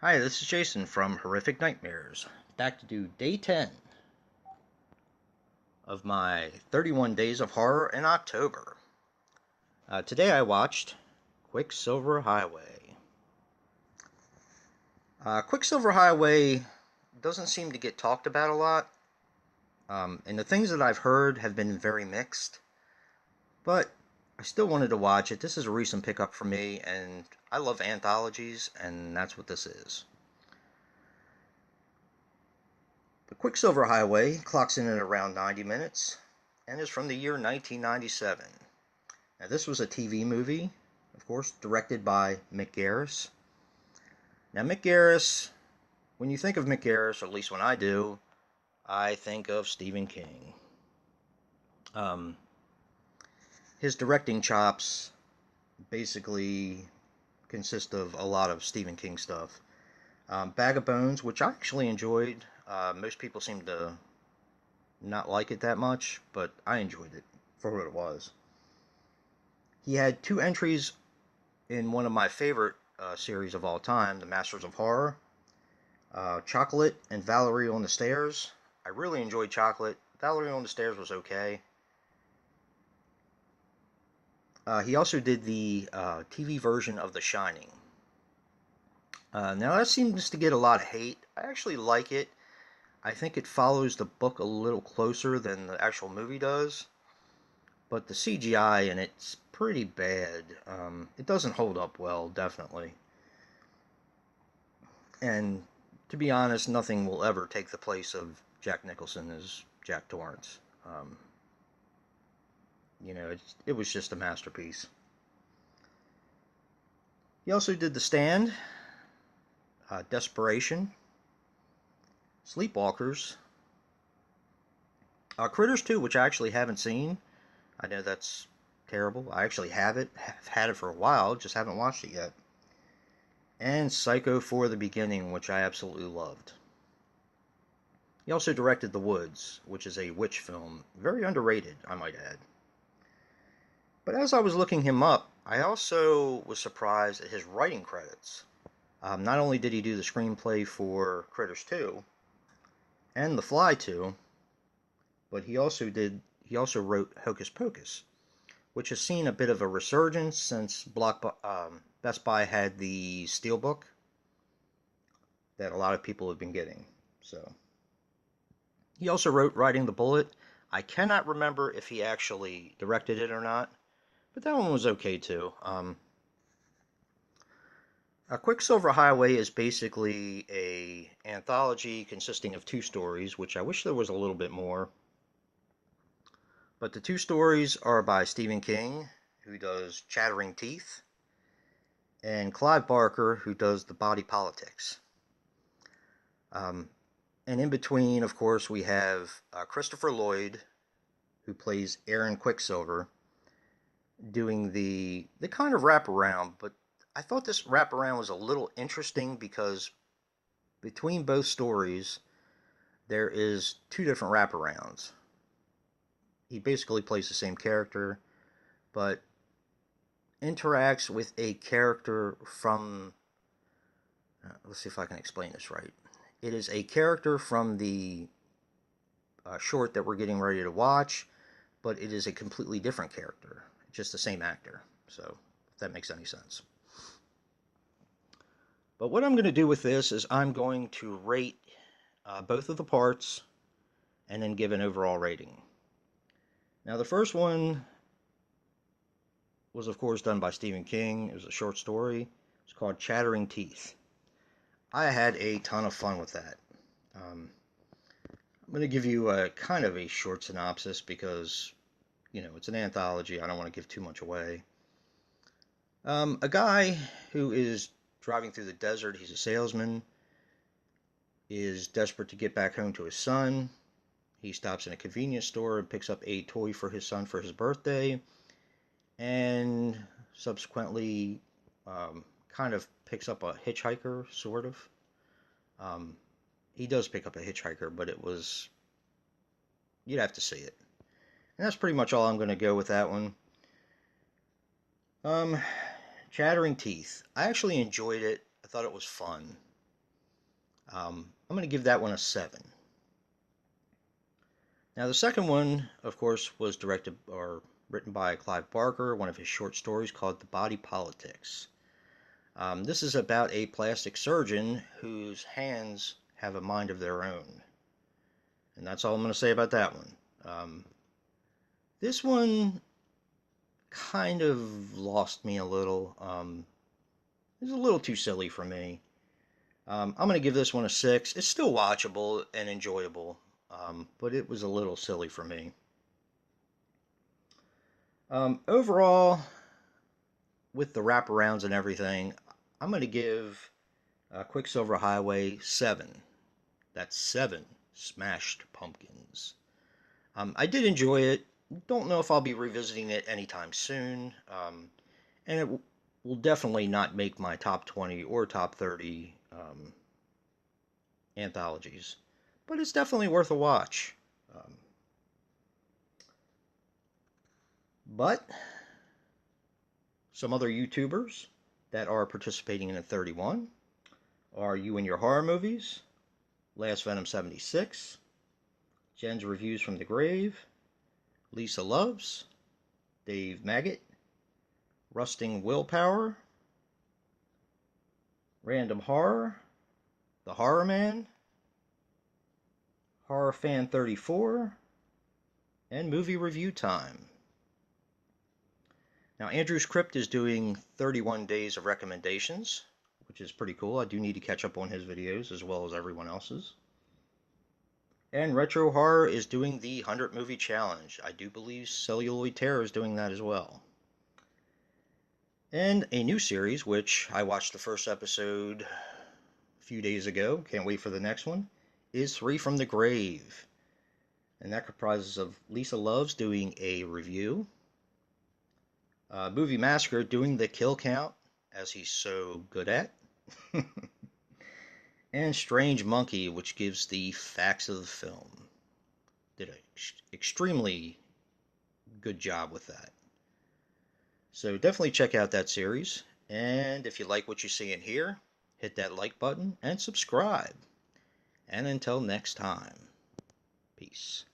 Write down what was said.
Hi, this is Jason from Horrific Nightmares. Back to do day 10 of my 31 Days of Horror in October. Today I watched Quicksilver Highway. Quicksilver Highway doesn't seem to get talked about a lot, and the things that I've heard have been very mixed, but I still wanted to watch it. This is a recent pickup for me, and I love anthologies, and that's what this is. The Quicksilver Highway clocks in at around 90 minutes and is from the year 1997. Now, this was a TV movie, of course, directed by Mick Garris. Now, Mick Garris, when you think of Mick Garris, or at least when I do, I think of Stephen King. Um, his directing chops basically consist of a lot of Stephen King stuff. Bag of Bones, which I actually enjoyed. Most people seem to not like it that much, but I enjoyed it for what it was. He had two entries in one of my favorite series of all time, The Masters of Horror. Chocolate and Valerie on the Stairs. I really enjoyed Chocolate. Valerie on the Stairs was okay. He also did the TV version of The Shining. Now that seems to get a lot of hate. I actually like it. I think it follows the book a little closer than the actual movie does. But the CGI in it's pretty bad. It doesn't hold up well, definitely. And to be honest, nothing will ever take the place of Jack Nicholson as Jack Torrance. It was just a masterpiece. He also did The Stand, Desperation, Sleepwalkers, Critters 2, which I actually haven't seen. I know that's terrible. I actually have it. Have had it for a while, just haven't watched it yet. And Psycho for the Beginning, which I absolutely loved. He also directed The Woods, which is a witch film. Very underrated, I might add. But as I was looking him up, I also was surprised at his writing credits. Not only did he do the screenplay for Critters 2 and The Fly 2, but he also wrote Hocus Pocus, which has seen a bit of a resurgence since Best Buy had the Steelbook that a lot of people have been getting. So he also wrote Riding the Bullet. I cannot remember if he actually directed it or not, but that one was okay too. A Quicksilver Highway is basically a anthology consisting of two stories, which I wish there was a little bit more. But the two stories are by Stephen King, who does Chattering Teeth, and Clive Barker, who does The Body Politics. And in between, of course, we have Christopher Lloyd, who plays Aaron Quicksilver, doing the kind of wraparound. But I thought this wraparound was a little interesting because between both stories, there is two different wraparounds. He basically plays the same character, but interacts with a character from... let's see if I can explain this right. It is a character from the short that we're getting ready to watch, but it is a completely different character. Just the same actor. So, if that makes any sense. But what I'm going to do with this is I'm going to rate both of the parts and then give an overall rating. Now, the first one was, of course, done by Stephen King. It was a short story. It's called Chattering Teeth. I had a ton of fun with that. I'm going to give you a kind of a short synopsis because, it's an anthology. I don't want to give too much away. A guy who is driving through the desert, he's a salesman, is desperate to get back home to his son. He stops in a convenience store and picks up a toy for his son for his birthday, and subsequently kind of picks up a hitchhiker, sort of. He does pick up a hitchhiker, but you'd have to see it. And that's pretty much all I'm going to go with that one. Chattering Teeth. I actually enjoyed it. I thought it was fun. I'm going to give that one a 7. Now, the second one, of course, was directed or written by Clive Barker, one of his short stories called The Body Politics. This is about a plastic surgeon whose hands have a mind of their own. And that's all I'm going to say about that one. This one kind of lost me a little. It was a little too silly for me. I'm going to give this one a 6. It's still watchable and enjoyable, but it was a little silly for me. Overall, with the wraparounds and everything, I'm going to give Quicksilver Highway 7. That's 7 smashed pumpkins. I did enjoy it. Don't know if I'll be revisiting it anytime soon. And it will definitely not make my top 20 or top 30 anthologies. But it's definitely worth a watch. But some other YouTubers that are participating in the 31 are You and Your Horror Movies, Last Venom 76, Jen's Reviews from the Grave, Lisa Loves, Dave Maggot, Rusting Willpower, Random Horror, TheHORROman, Horror Fan 34, and Movie Review Time. Now, Andrew's Crypt is doing 31 days of recommendations, which is pretty cool. I do need to catch up on his videos as well as everyone else's. And Retro Horror is doing the 100 Movie Challenge. I do believe Celluloid Terror is doing that as well. And a new series, which I watched the first episode a few days ago, can't wait for the next one, is Three from the Grave. And that comprises of Lisa Loves doing a review, Movie Massacre doing the kill count, as he's so good at, and Strange Monkey, which gives the facts of the film. Did an extremely good job with that. So definitely check out that series, and if you like what you see in here, hit that like button and subscribe. And until next time, peace.